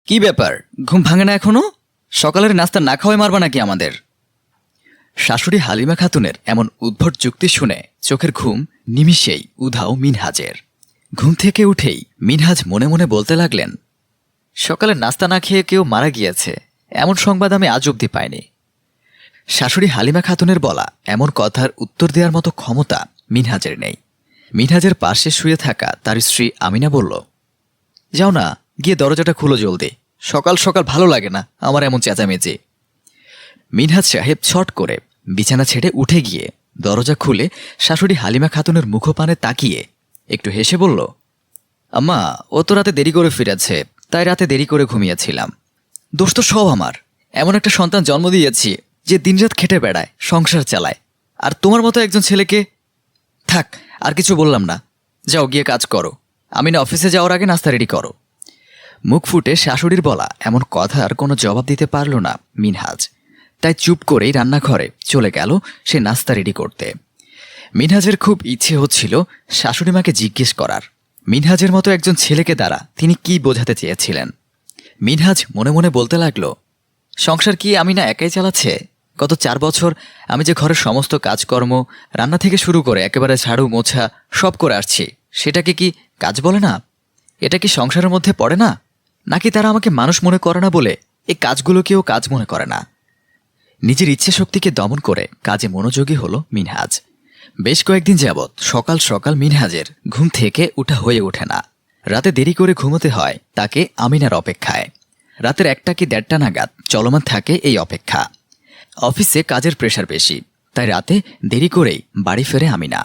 কি ব্যাপার, ঘুম ভাঙে না এখনো? সকালের নাস্তা না খাওয়াই মারবা নাকি আমাদের? শাশুড়ি হালিমা খাতুনের এমন উদ্ভট যুক্তি শুনে চোখের ঘুম নিমিষেই উধাও মিনহাজের। ঘুম থেকে উঠেই মিনহাজ মনে মনে বলতে লাগলেন, সকালে নাস্তা না খেয়ে কেউ মারা গিয়েছে, এমন সংবাদ আমি আজ অবধি পাইনি। শাশুড়ি হালিমা খাতুনের বলা এমন কথার উত্তর দেওয়ার মতো ক্ষমতা মিনহাজের নেই। মিনহাজের পাশে শুয়ে থাকা তার স্ত্রী আমিনা বলল, যাও না, গিয়ে দরজাটা খুলো জলদি, সকাল সকাল ভালো লাগে না আমার এমন চেঁচামেচি। মিনহাজ সাহেব ছট করে বিছানা ছেড়ে উঠে গিয়ে দরজা খুলে শাশুড়ি হালিমা খাতুনের মুখপানে তাকিয়ে একটু হেসে বলল, আম্মা, ও তো রাতে দেরি করে ফিরেছে, তাই রাতে দেরি করে ঘুমিয়েছিলাম। দোষ তো সব আমার। এমন একটা সন্তান জন্ম দিয়েছি যে দিনরাত খেটে বেড়ায়, সংসার চালায়, আর তোমার মতো একজন ছেলেকে। থাক, আর কিছু বললাম না, যাও গিয়ে কাজ করো। আমি না অফিসে যাওয়ার আগে নাস্তা রেডি করো। মুখ ফুটে শাশুড়ির বলা এমন কথার কোনো জবাব দিতে পারল না মিনহাজ, তাই চুপ করেই রান্নাঘরে চলে গেল সে নাস্তা রেডি করতে। মিনহাজের খুব ইচ্ছে হচ্ছিল শাশুড়িমাকে জিজ্ঞেস করার, মিনহাজের মতো একজন ছেলেকে দ্বারা তিনি কি বোঝাতে চেয়েছিলেন। মিনহাজ মনে মনে বলতে লাগল, সংসার কি আমি না একাই চালাচ্ছে? গত 4 বছর আমি যে ঘরের সমস্ত কাজকর্ম, রান্না থেকে শুরু করে একেবারে ঝাড়ু মোছা সব করে আসছি, সেটাকে কি কাজ বলে না? এটা কি সংসারের মধ্যে পড়ে না? নাকি তারা আমাকে মানুষ মনে করে না বলে এই কাজগুলোকেও কাজ মনে করে না? নিজের ইচ্ছে শক্তিকে দমন করে কাজে মনোযোগী হল মিনহাজ। বেশ কয়েকদিন যাবৎ সকাল সকাল মিনহাজের ঘুম থেকে উঠা হয়ে ওঠে না। রাতে দেরি করে ঘুমোতে হয় তাকে আমিনার অপেক্ষায়। রাতের 1টা কি 1:30 নাগাদ চলমান থাকে এই অপেক্ষা। অফিসে কাজের প্রেশার বেশি, তাই রাতে দেরি করেই বাড়ি ফেরে আমিনা।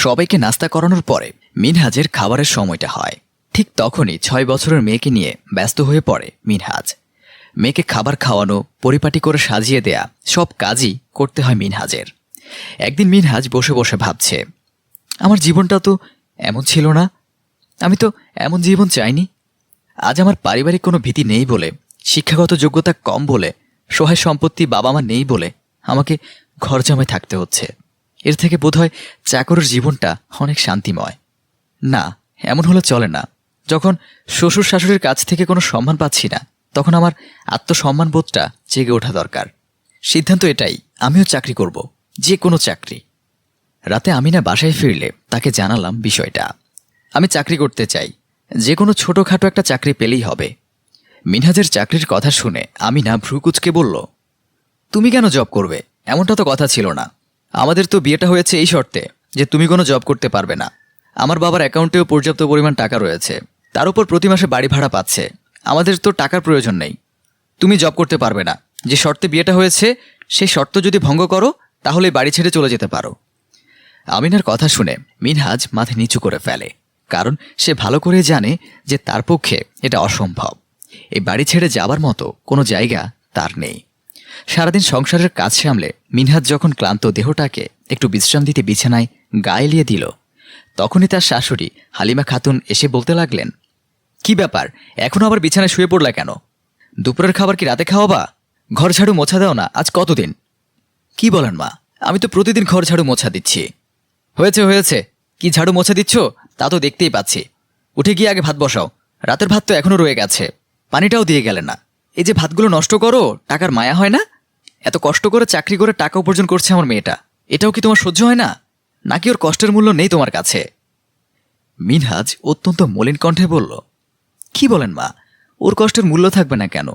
সবাইকে নাস্তা করানোর পরে মিনহাজের খাবারের সময়টা হয়। ঠিক তখনই 6 বছরের মেয়েকে নিয়ে ব্যস্ত হয়ে পড়ে মিনহাজ। মেয়েকে খাবার খাওয়ানো, পরিপাটি করে সাজিয়ে দেয়া সব কাজই করতে হয় মিনহাজের। একদিন মিনহাজ বসে বসে ভাবছে, আমার জীবনটা তো এমন ছিল না, আমি তো এমন জীবন চাইনি। আজ আমার পারিবারিক কোনো ভীতি নেই বলে, শিক্ষাগত যোগ্যতা কম বলে, সহায় সম্পত্তি বাবা মা নেই বলে আমাকে ঘর জামায় থাকতে হচ্ছে। এর থেকে বোধহয় চাকরের জীবনটা অনেক শান্তিময়। না, এমন হলে চলে না। যখন শ্বশুর শাশুড়ির কাছ থেকে কোনো সম্মান পাচ্ছি না, তখন আমার আত্মসম্মান বোধটা জেগে ওঠা দরকার। সিদ্ধান্ত এটাই, আমিও চাকরি করব, যে কোনো চাকরি। রাতে আমিনা বাসায় ফিরলে তাকে জানালাম বিষয়টা। আমি চাকরি করতে চাই, যে কোনো ছোটোখাটো একটা চাকরি পেলেই হবে। মিনহাজের চাকরির কথা শুনে আমিনা ভ্রুকুচকে বলল, তুমি কেন জব করবে? এমনটা তো কথা ছিল না। আমাদের তো বিয়েটা হয়েছে এই শর্তে যে তুমি কোনো জব করতে পারবে না। আমার বাবার অ্যাকাউন্টেও পর্যাপ্ত পরিমাণ টাকা রয়েছে, তার উপর প্রতি মাসে বাড়ি ভাড়া পাচ্ছে। আমাদের তো টাকার প্রয়োজন নেই। তুমি জব করতে পারবে না। যে শর্তে বিয়েটা হয়েছে সেই শর্ত যদি ভঙ্গ করো, তাহলে বাড়ি ছেড়ে চলে যেতে পারো। আমিনার কথা শুনে মিনহাজ মাথা নিচু করে ফেলে, কারণ সে ভালো করে জানে যে তার পক্ষে এটা অসম্ভব। এই বাড়ি ছেড়ে যাবার মতো কোনো জায়গা তার নেই। সারাদিন সংসারের কাজ সামলে মিনহাজ যখন ক্লান্ত দেহটাকে একটু বিশ্রাম দিতে বিছানায় গা এলিয়ে দিল, তখনই তার শাশুড়ি হালিমা খাতুন এসে বলতে লাগলেন, কি ব্যাপার, এখনো আবার বিছানায় শুয়ে পড়লা কেন? দুপুরের খাবার কি রাতে খাওয়াবা? ঘর ঝাড়ু মোছা দাও না আজ কতদিন? কি বলেন মা, আমি তো প্রতিদিন ঘর ঝাড়ু মোছা দিচ্ছি। হয়েছে হয়েছে, কি ঝাড়ু মোছা দিচ্ছ তা তো দেখতেই পাচ্ছি। উঠে গিয়ে আগে ভাত বসাও, রাতের ভাত তো এখনো রয়ে গেছে, পানিটাও দিয়ে গেলে না। এই যে ভাতগুলো নষ্ট করো, টাকার মায়া হয় না? এত কষ্ট করে চাকরি করে টাকা উপার্জন করছে আমার মেয়েটা, এটাও কি তোমার সহ্য হয় না? নাকি ওর কষ্টের মূল্য নেই তোমার কাছে? মিনহাজ অত্যন্ত মলিন কণ্ঠে বলল, কি বলেন মা, ওর কষ্টের মূল্য থাকবে না কেন?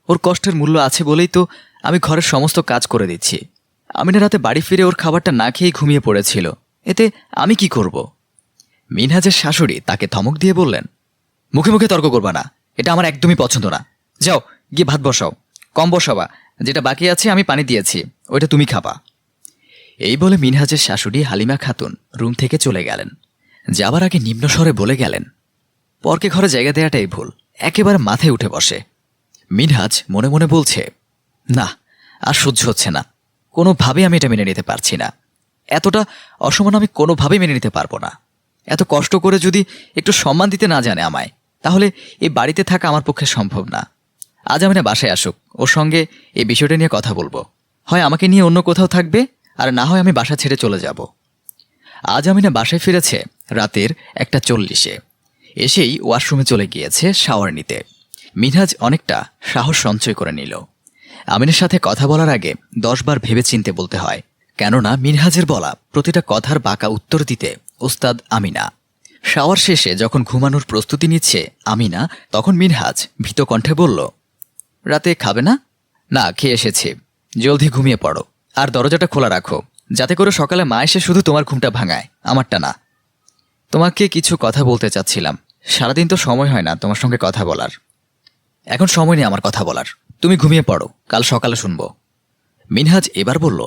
ওর কষ্টের মূল্য আছে বলেই তো আমি ঘরের সমস্ত কাজ করে দিচ্ছি। আমিনা রাতে বাড়ি ফিরে ওর খাবারটা না খেয়েই ঘুমিয়ে পড়েছিল, এতে আমি কি করব? মিনহাজের শাশুড়ি তাকে ধমক দিয়ে বললেন, মুখে মুখে তর্ক করবা না, এটা আমার একদমই পছন্দ না। যাও গিয়ে ভাত বসাও, কম বসাবা, যেটা বাকি আছে আমি পানি দিয়েছি, ওইটা তুমি খাবা। এই বলে মিনহাজের শাশুড়ি হালিমা খাতুন রুম থেকে চলে গেলেন। যাবার আগে নিম্নস্বরে বলে গেলেন, পরকে ঘরে জায়গা দেওয়াটাই ভুল, একেবারে মাথায় উঠে বসে। মিনহাজ মনে মনে বলছে, না, আর সহ্য হচ্ছে না, কোনোভাবেই আমি এটা মেনে নিতে পারছি না। এতটা অসম্মান আমি কোনোভাবেই মেনে নিতে পারবো না। এত কষ্ট করে যদি একটু সম্মান দিতে না জানে আমায়, তাহলে এই বাড়িতে থাকা আমার পক্ষে সম্ভব না। আজ আমিনা বাসায় আসুক, ওর সঙ্গে এই বিষয়টা নিয়ে কথা বলবো। হয় আমাকে নিয়ে অন্য কোথাও থাকবে, আর না হয় আমি বাসা ছেড়ে চলে যাব। আজ আমিনা বাসায় ফিরেছে রাতের 1:40-এ। এসেই ওয়াশরুমে চলে গিয়েছে শাওয়ার নিতে। মিনহাজ অনেকটা সাহস সঞ্চয় করে নিল। আমিনের সাথে কথা বলার আগে 10 বার ভেবে চিনতে বলতে হয়, কেননা মিনহাজের বলা প্রতিটা কথার বাঁকা উত্তর দিতে ওস্তাদ আমিনা। শাওয়ার শেষে যখন ঘুমানোর প্রস্তুতি নিচ্ছে আমিনা, তখন মিনহাজ ভীত কণ্ঠে বলল, রাতে খাবে না? না, খেয়ে এসেছি। জলদি ঘুমিয়ে পড়ো, আর দরজাটা খোলা রাখো, যাতে করে সকালে মা এসে শুধু তোমার ঘুমটা ভাঙায়, আমারটা না। তোমাকে কিছু কথা বলতে চাচ্ছিলাম, সারাদিন তো সময় হয় না তোমার সঙ্গে কথা বলার। এখন সময় নেই আমার কথা বলার, তুমি ঘুমিয়ে পড়ো, কাল সকালে শুনবো। মিনহাজ এবার বলল,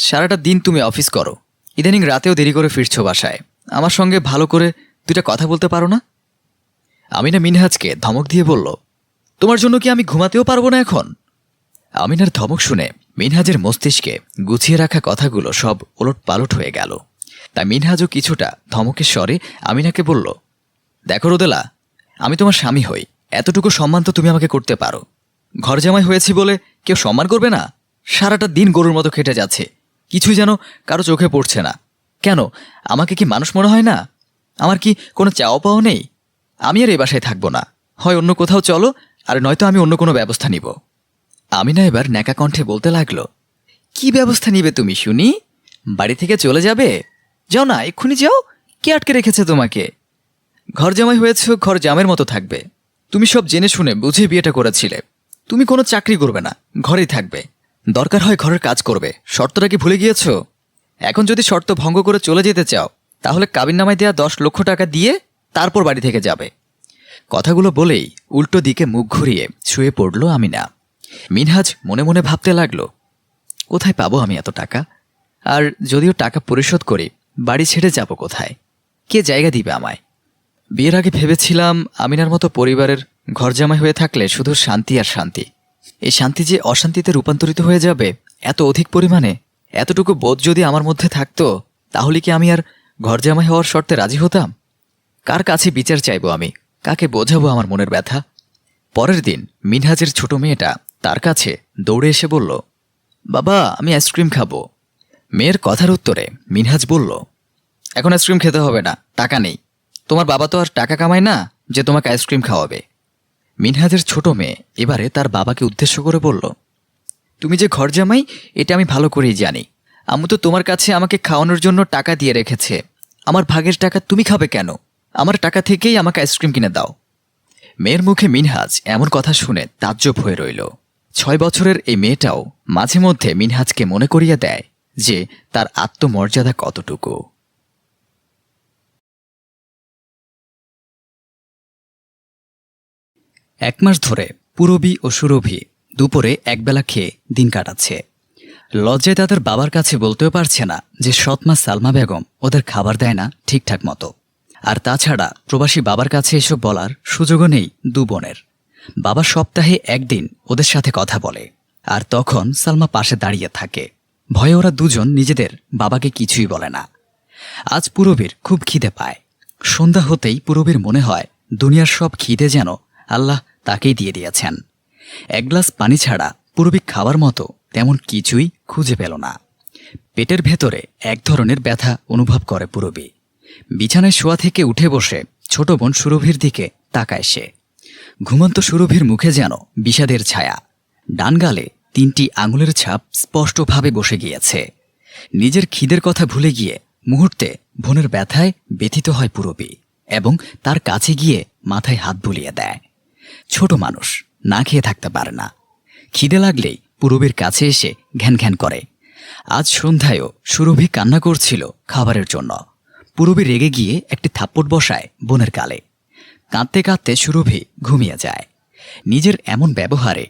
সারাটা দিন তুমি অফিস করো, ইদানিং রাতেও দেরি করে ফিরছো বাসায়, আমার সঙ্গে ভালো করে দুইটা কথা বলতে পারো না? আমিনা মিনহাজকে ধমক দিয়ে বলল, তোমার জন্য কি আমি ঘুমাতেও পারবো না এখন? আমিনার ধমক শুনে মিনহাজের মস্তিষ্কে গুছিয়ে রাখা কথাগুলো সব ওলট পালট হয়ে গেল। তাই মিনহাজও কিছুটা ধমকের স্বরে আমিনাকে বলল, দেখো রোদেলা, আমি তোমার স্বামী হই, এতটুকু সম্মান তো তুমি আমাকে করতে পারো। ঘর জামাই হয়েছি বলে কেউ সম্মান করবে না? সারাটা দিন গরুর মতো খেটে যাচ্ছে, কিছুই যেন কারো চোখে পড়ছে না। কেন, আমাকে কি মানুষ মনে হয় না? আমার কি কোনো চাওয়া পাওয়া নেই? আমি আর এই বাসায় থাকবো না, হয় অন্য কোথাও চলো, আর নয়তো আমি অন্য কোনো ব্যবস্থা নিব। আমিনা এবার ন্যাকা কণ্ঠে বলতে লাগলো, কি ব্যবস্থা নিবে তুমি শুনি? বাড়ি থেকে চলে যাবে? যাও না, এক্ষুনি যাও। কে আটকে রেখেছে তোমাকে? ঘর জামাই হয়েছ, ঘর জামের মতো থাকবে। তুমি সব জেনে শুনে বুঝে বিয়েটা করেছিলে। তুমি কোনো চাকরি করবে না, ঘরেই থাকবে, দরকার হয় ঘরের কাজ করবে। শর্তটা কি ভুলে গিয়েছ? এখন যদি শর্ত ভঙ্গ করে চলে যেতে চাও, তাহলে কাবিননামায় দেয়া 10 লক্ষ টাকা দিয়ে তারপর বাড়ি থেকে যাবে। কথাগুলো বলেই উল্টো দিকে মুখ ঘুরিয়ে শুয়ে পড়ল আমিনা। মিনহাজ মনে মনে ভাবতে লাগলো, কোথায় পাবো আমি এত টাকা? আর যদিও টাকা পরিশোধ করি, বাড়ি ছেড়ে যাব কোথায়? কে জায়গা দিবে আমায়? বিয়ের আগে ভেবেছিলাম আমিনার মতো পরিবারের ঘরজামাই হয়ে থাকলে শুধু শান্তি আর শান্তি। এই শান্তি যে অশান্তিতে রূপান্তরিত হয়ে যাবে এত অধিক পরিমাণে, এতটুকু বোধ যদি আমার মধ্যে থাকতো, তাহলে কি আমি আর ঘরজামাই হওয়ার শর্তে রাজি হতাম? কার কাছে বিচার চাইবো আমি? কাকে বোঝাবো আমার মনের ব্যথা? পরের দিন মিনহাজের ছোট মেয়েটা তার কাছে দৌড়ে এসে বলল, বাবা, আমি আইসক্রিম খাবো। মেয়ের কথার উত্তরে মিনহাজ বলল, এখন আইসক্রিম খেতে হবে না, টাকা নেই। তোমার বাবা তো আর টাকা কামায় না যে তোমাকে আইসক্রিম খাওয়াবে। মিনহাজের ছোট মেয়ে এবারে তার বাবাকে উদ্দেশ্য করে বলল, তুমি যে ঘর জামাই এটা আমি ভালো করেই জানি। আম্মু তো তোমার কাছে আমাকে খাওয়ানোর জন্য টাকা দিয়ে রেখেছে, আমার ভাগের টাকা তুমি খাবে কেন? আমার টাকা থেকেই আমাকে আইসক্রিম কিনে দাও। মেয়ের মুখে মিনহাজ এমন কথা শুনে তাজ্জব হয়ে রইল। 6 বছরের এই মেয়েটাও মাঝে মধ্যে মিনহাজকে মনে করিয়ে দেয় যে তার আত্মমর্যাদা কতটুকু। 1 মাস ধরে পুরবী ও সুরভি দুপুরে একবেলা খেয়ে দিন কাটাচ্ছে। লজ্জায় তাদের বাবার কাছে বলতেও পারছে না যে সৎমা সালমা বেগম ওদের খাবার দেয় না ঠিকঠাক মতো। আর তাছাড়া প্রবাসী বাবার কাছে এসব বলার সুযোগও নেই দু বোনের। বাবা সপ্তাহে একদিন ওদের সাথে কথা বলে, আর তখন সালমা পাশে দাঁড়িয়ে থাকে। ভয়ে ওরা দুজন নিজেদের বাবাকে কিছুই বলে না। আজ পুরবীর খুব খিদে পায়। সন্ধ্যা হতেই পুরবীর মনে হয় দুনিয়ার সব খিদে যেন আল্লাহ তাকেই দিয়ে দিয়েছেন। 1 গ্লাস পানি ছাড়া পুরবী খাওয়ার মতো তেমন কিছুই খুঁজে পেল না। পেটের ভেতরে এক ধরনের ব্যথা অনুভব করে পুরবী। বিছানায় শোয়া থেকে উঠে বসে ছোট বোন সুরভির দিকে তাকায় সে। ঘুমন্ত সুরভির মুখে যেন বিষাদের ছায়া। ডান গালে 3টি আঙুলের ছাপ স্পষ্টভাবে বসে গিয়েছে। নিজের খিদের কথা ভুলে গিয়ে মুহূর্তে বোনের ব্যথায় ব্যথিত হয় পুরবী এবং তার কাছে গিয়ে মাথায় হাত বুলিয়ে দেয়। ছোট মানুষ না খেয়ে থাকতে পারে না। খিদে লাগলেই পুরবীর কাছে এসে ঘ্যান ঘ্যান করে। আজ সন্ধ্যায়ও সুরভি কান্না করছিল খাবারের জন্য। পুরবী রেগে গিয়ে একটি থাপ্পড় বসায় বোনের গালে। কাঁদতে কাঁদতে সুরভি ঘুমিয়ে যায়। নিজের এমন ব্যবহারে